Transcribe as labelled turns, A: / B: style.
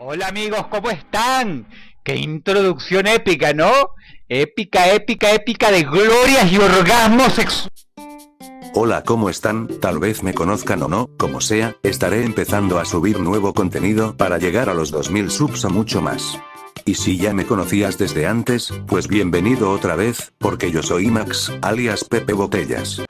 A: Hola amigos, ¿cómo están? Qué introducción épica, ¿no? Épica, épica, épica de glorias y orgasmos sexuales.
B: Hola, ¿cómo están? Tal vez me conozcan o no, como sea, estaré empezando a subir nuevo contenido para llegar a los 2000 subs o mucho más. Y si ya me conocías desde antes, pues bienvenido otra vez, porque yo soy Max, alias Pepe Botellas.